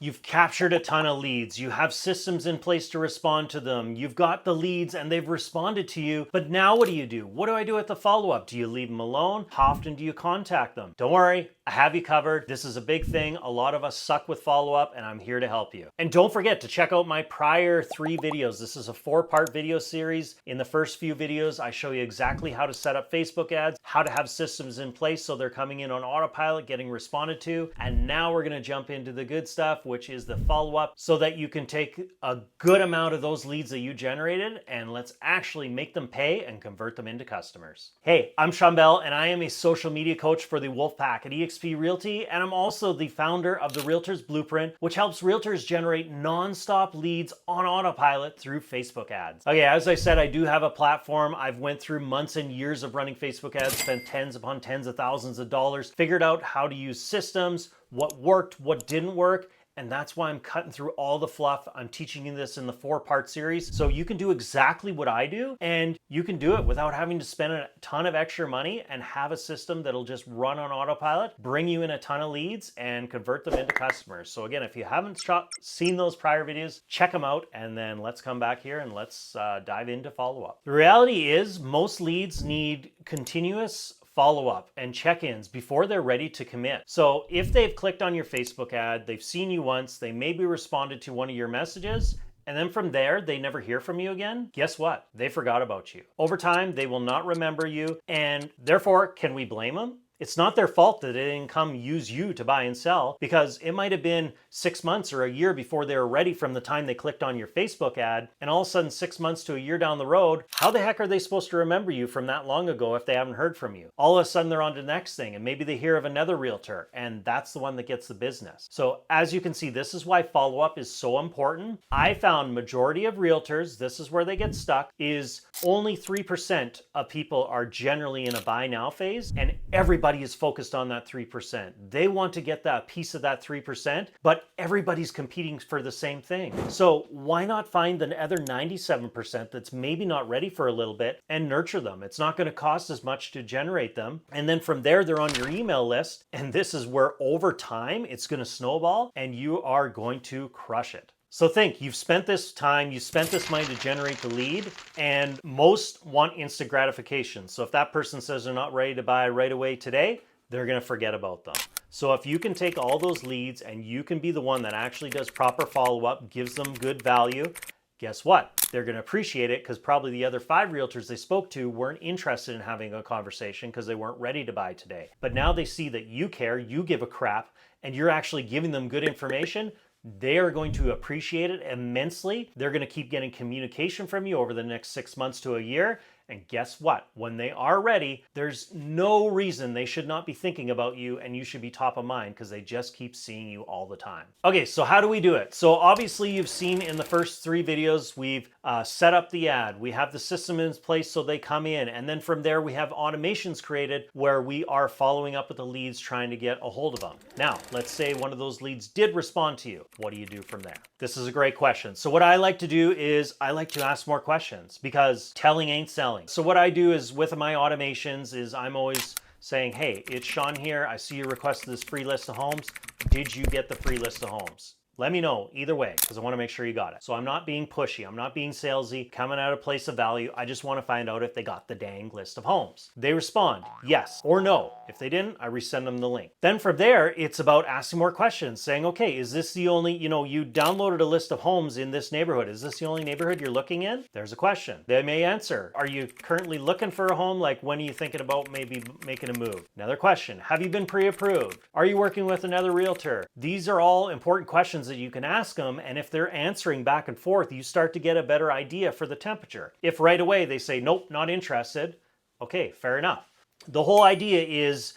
You've captured a ton of leads. You have systems in place to respond to them. You've got the leads and they've responded to you. But now what do? What do I do at the follow-up? Do you leave them alone? How often do you contact them? Don't worry, I have you covered. This is a big thing. A lot of us suck with follow-up and I'm here to help you. And don't forget to check out my prior 3 videos. This is a 4-part video series. In the first few videos, I show you exactly how to set up Facebook ads, how to have systems in place so they're coming in on autopilot, getting responded to. And now we're gonna jump into the good stuff, which is the follow-up, so that you can take a good amount of those leads that you generated and let's actually make them pay and convert them into customers. Hey, I'm Shawn and I am a social media coach for the Wolfpack at eXp Realty, and I'm also the founder of the Realtors Blueprint, which helps realtors generate non-stop leads on autopilot through Facebook ads. Okay, as I said, I do have a platform. I've went through months and years of running Facebook ads, spent tens upon tens of thousands of dollars, figured out how to use systems, what worked, what didn't work, and that's why I'm cutting through all the fluff. I'm teaching you this in the 4-part series so you can do exactly what I do, and you can do it without having to spend a ton of extra money and have a system that'll just run on autopilot, bring you in a ton of leads and convert them into customers. So again, if you haven't seen those prior videos, check them out, and then let's come back here and let's dive into follow-up. The reality is most leads need continuous follow-up and check-ins before they're ready to commit. So if they've clicked on your Facebook ad, they've seen you once, they maybe responded to one of your messages, and then from there, they never hear from you again, guess what? They forgot about you. Over time, they will not remember you, and therefore, can we blame them? It's not their fault that they didn't come use you to buy and sell, because it might have been 6 months or a year before they were ready from the time they clicked on your Facebook ad, and all of a sudden 6 months to a year down the road, how the heck are they supposed to remember you from that long ago if they haven't heard from you? All of a sudden they're on to the next thing, and maybe they hear of another realtor, and that's the one that gets the business. So as you can see, this is why follow-up is so important. I found majority of realtors, this is where they get stuck, is only 3% of people are generally in a buy now phase, and everybody is focused on that 3%. They want to get that piece of that 3%, but everybody's competing for the same thing. So why not find the other 97% that's maybe not ready for a little bit and nurture them? It's not going to cost as much to generate them. And then from there, they're on your email list. And this is where over time, it's going to snowball and you are going to crush it. So think, you've spent this time, you spent this money to generate the lead, and most want instant gratification. So if that person says they're not ready to buy right away today, they're gonna forget about them. So if you can take all those leads and you can be the one that actually does proper follow-up, gives them good value, guess what? They're gonna appreciate it because probably the other 5 realtors they spoke to weren't interested in having a conversation because they weren't ready to buy today. But now they see that you care, you give a crap, and you're actually giving them good information. They are going to appreciate it immensely. They're going to keep getting communication from you over the next 6 months to a year. And guess what? When they are ready, there's no reason they should not be thinking about you and you should be top of mind because they just keep seeing you all the time. Okay, so how do we do it? So obviously you've seen in the first 3 videos, we've set up the ad. We have the system in place so they come in. And then from there, we have automations created where we are following up with the leads trying to get a hold of them. Now, let's say one of those leads did respond to you. What do you do from there? This is a great question. So what I like to do is I like to ask more questions because telling ain't selling. So what I do is with my automations is I'm always saying, hey, it's Shawn here. I see you requested this free list of homes. Did you get the free list of homes? Let me know either way because I want to make sure you got it. So I'm not being pushy. I'm not being salesy, coming out of place of value. I just want to find out if they got the dang list of homes. They respond yes or no. If they didn't, I resend them the link. Then from there, it's about asking more questions, saying, okay, is this the only, you downloaded a list of homes in this neighborhood. Is this the only neighborhood you're looking in? There's a question. They may answer, are you currently looking for a home? Like when are you thinking about maybe making a move? Another question, have you been pre-approved? Are you working with another realtor? These are all important questions that you can ask them, and if they're answering back and forth, you start to get a better idea for the temperature. If right away they say, nope, not interested, okay, fair enough. The whole idea is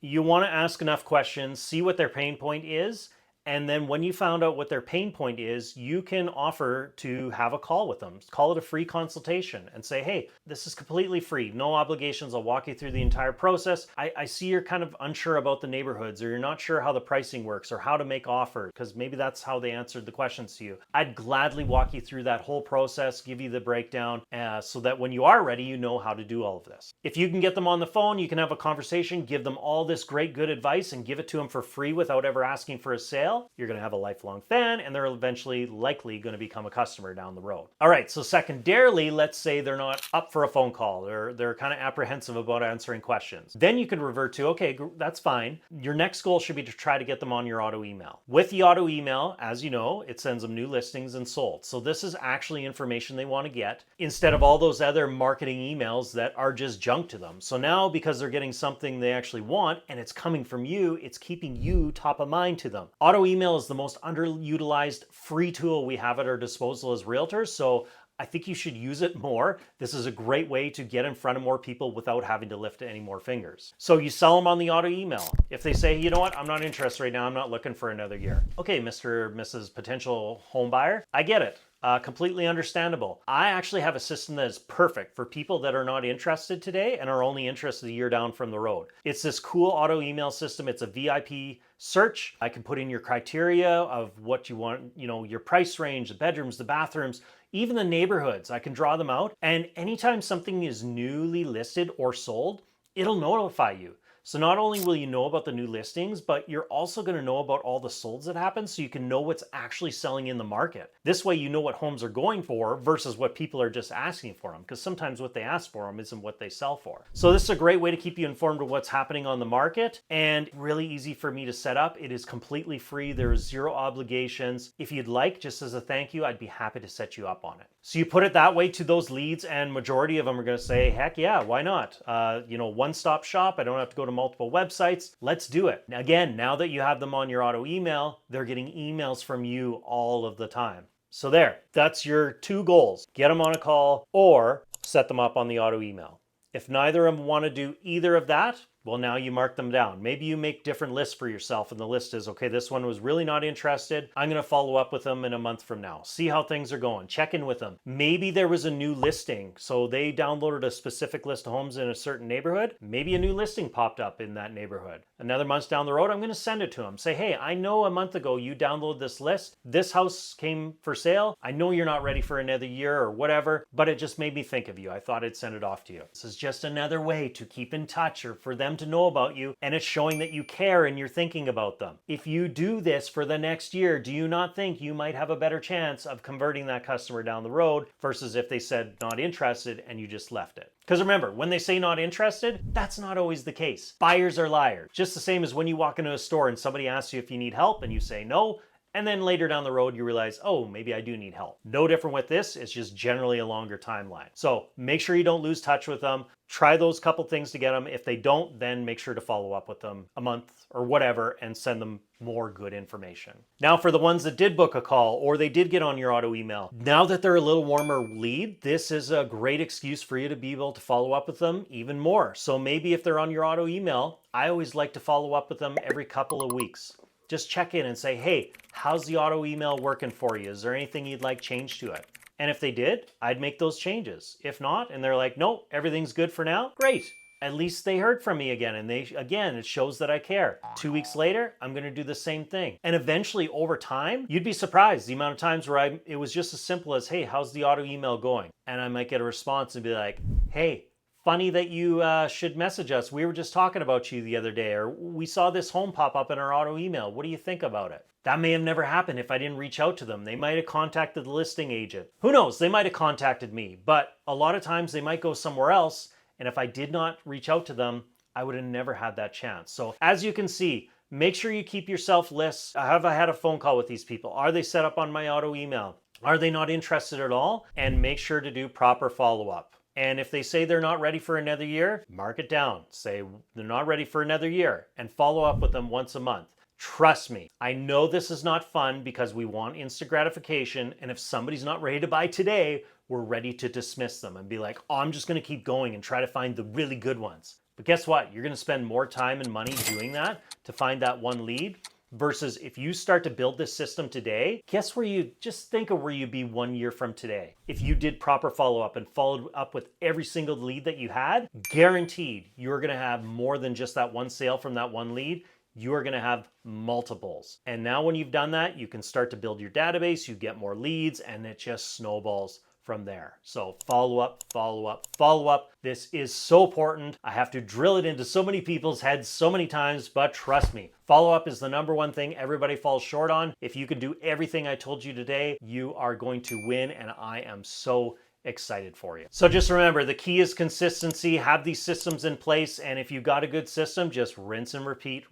you want to ask enough questions, see what their pain point is, and then when you found out what their pain point is, you can offer to have a call with them. Call it a free consultation and say, hey, this is completely free, no obligations. I'll walk you through the entire process. I see you're kind of unsure about the neighborhoods, or you're not sure how the pricing works or how to make offers, because maybe that's how they answered the questions to you. I'd gladly walk you through that whole process, give you the breakdown, so that when you are ready, you know how to do all of this. If you can get them on the phone, you can have a conversation, give them all this great good advice and give it to them for free without ever asking for a sale. sale, you're going to have a lifelong fan, and they're eventually likely going to become a customer down the road. All right, so secondarily, let's say they're not up for a phone call, they're kind of apprehensive about answering questions. Then you can revert to, okay, that's fine. Your next goal should be to try to get them on your auto email. With the auto email, as you know, it sends them new listings and sold. So this is actually information they want to get instead of all those other marketing emails that are just junk to them. So now, because they're getting something they actually want and it's coming from you, it's keeping you top of mind to them. Auto email is the most underutilized free tool we have at our disposal as realtors. So I think you should use it more. This is a great way to get in front of more people without having to lift any more fingers. So you sell them on the auto email. If they say, you know what, I'm not interested right now, I'm not looking for another year. Okay, Mr. or Mrs. Potential home buyer, I get it. Completely understandable. I actually have a system that is perfect for people that are not interested today and are only interested a year down from the road. It's this cool auto email system. It's a VIP search. I can put in your criteria of what you want, your price range, the bedrooms, the bathrooms, even the neighborhoods. I can draw them out. And anytime something is newly listed or sold, it'll notify you. So not only will you know about the new listings, but you're also going to know about all the solds that happen so you can know what's actually selling in the market. This way you know what homes are going for versus what people are just asking for them, because sometimes what they ask for them isn't what they sell for. So this is a great way to keep you informed of what's happening on the market, and really easy for me to set up. It is completely free. There is zero obligations. If you'd like, just as a thank you, I'd be happy to set you up on it. So you put it that way to those leads, and majority of them are going to say, heck yeah, why not? One-stop shop. I don't have to go to multiple websites. Let's do it. Again, now that you have them on your auto email, they're getting emails from you all of the time. So that's your two goals. Get them on a call or set them up on the auto email. If neither of them want to do either of that, well, now you mark them down. Maybe you make different lists for yourself, and the list is, okay, this one was really not interested. I'm going to follow up with them in a month from now. See how things are going. Check in with them. Maybe there was a new listing, so they downloaded a specific list of homes in a certain neighborhood. Maybe a new listing popped up in that neighborhood. Another month down the road, I'm going to send it to them. Say, hey, I know a month ago you downloaded this list. This house came for sale. I know you're not ready for another year or whatever, but it just made me think of you. I thought I'd send it off to you. This is just another way to keep in touch or for them to know about you, and it's showing that you care and you're thinking about them. If you do this for the next year, do you not think you might have a better chance of converting that customer down the road versus if they said not interested and you just left it? Because remember, when they say not interested, that's not always the case. Buyers are liars. Just the same as when you walk into a store and somebody asks you if you need help and you say no, and then later down the road, you realize, oh, maybe I do need help. No different with this. It's just generally a longer timeline. So make sure you don't lose touch with them. Try those couple things to get them. If they don't, then make sure to follow up with them a month or whatever and send them more good information. Now for the ones that did book a call or they did get on your auto email, now that they're a little warmer lead, this is a great excuse for you to be able to follow up with them even more. So maybe if they're on your auto email, I always like to follow up with them every couple of weeks. Just check in and say, hey, how's the auto email working for you? Is there anything you'd like changed to it? And if they did, I'd make those changes. If not, and they're like, nope, everything's good for now, great. At least they heard from me again. And it shows that I care. 2 weeks later, I'm going to do the same thing. And eventually over time, you'd be surprised the amount of times where it was just as simple as, hey, how's the auto email going? And I might get a response and be like, hey, funny that you should message us. We were just talking about you the other day, or we saw this home pop up in our auto email. What do you think about it? That may have never happened if I didn't reach out to them. They might have contacted the listing agent. Who knows? They might have contacted me, but a lot of times they might go somewhere else. And if I did not reach out to them, I would have never had that chance. So as you can see, make sure you keep yourself lists. Have I had a phone call with these people? Are they set up on my auto email? Are they not interested at all? And make sure to do proper follow-up. And if they say they're not ready for another year, mark it down. Say they're not ready for another year and follow up with them once a month. Trust me, I know this is not fun because we want instant gratification. And if somebody's not ready to buy today, we're ready to dismiss them and be like, oh, I'm just going to keep going and try to find the really good ones. But guess what? You're going to spend more time and money doing that to find that one lead. Versus if you start to build this system today, guess where just think of where you'd be 1 year from today. If you did proper follow-up and followed up with every single lead that you had, guaranteed you're gonna have more than just that one sale from that one lead. You're gonna have multiples. And now when you've done that, you can start to build your database, you get more leads, and it just snowballs from there. So follow up, follow up, follow up. This is so important. I have to drill it into so many people's heads so many times, but trust me, follow up is the number one thing everybody falls short on. If you can do everything I told you today, you are going to win, and I am so excited for you. So just remember, the key is consistency. Have these systems in place, and if you've got a good system, just rinse and repeat,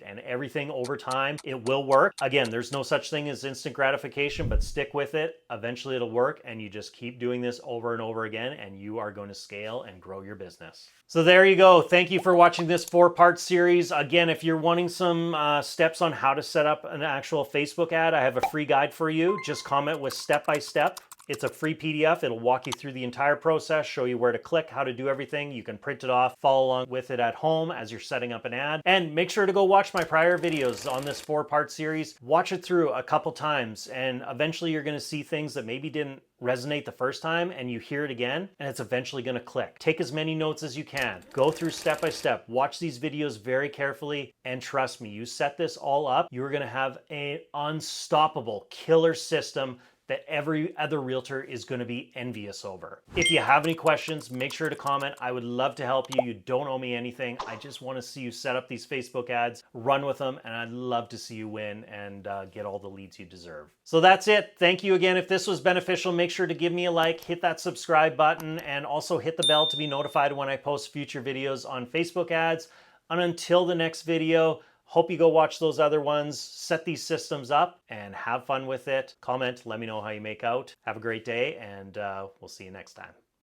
and everything over time, it will work. Again, there's no such thing as instant gratification, but stick with it. Eventually it'll work, and you just keep doing this over and over again, and you are going to scale and grow your business. So there you go. Thank you for watching this 4-part series. Again, if you're wanting some steps on how to set up an actual Facebook ad, I have a free guide for you. Just comment with step-by-step. It's a free PDF. It'll walk you through the entire process, show you where to click, how to do everything. You can print it off, follow along with it at home as you're setting up an ad. And make sure to go watch my prior videos on this 4-part series. Watch it through a couple times, and eventually you're going to see things that maybe didn't resonate the first time, and you hear it again, and it's eventually going to click. Take as many notes as you can. Go through step by step. Watch these videos very carefully, and trust me, you set this all up, you're going to have an unstoppable killer system that every other realtor is going to be envious over. If you have any questions, make sure to comment. I would love to help you. You don't owe me anything. I just want to see you set up these Facebook ads, run with them, and I'd love to see you win and get all the leads you deserve. So that's it. Thank you again. If this was beneficial, make sure to give me a like, hit that subscribe button, and also hit the bell to be notified when I post future videos on Facebook ads. And until the next video, hope you go watch those other ones, set these systems up, and have fun with it. Comment, let me know how you make out. Have a great day, and we'll see you next time.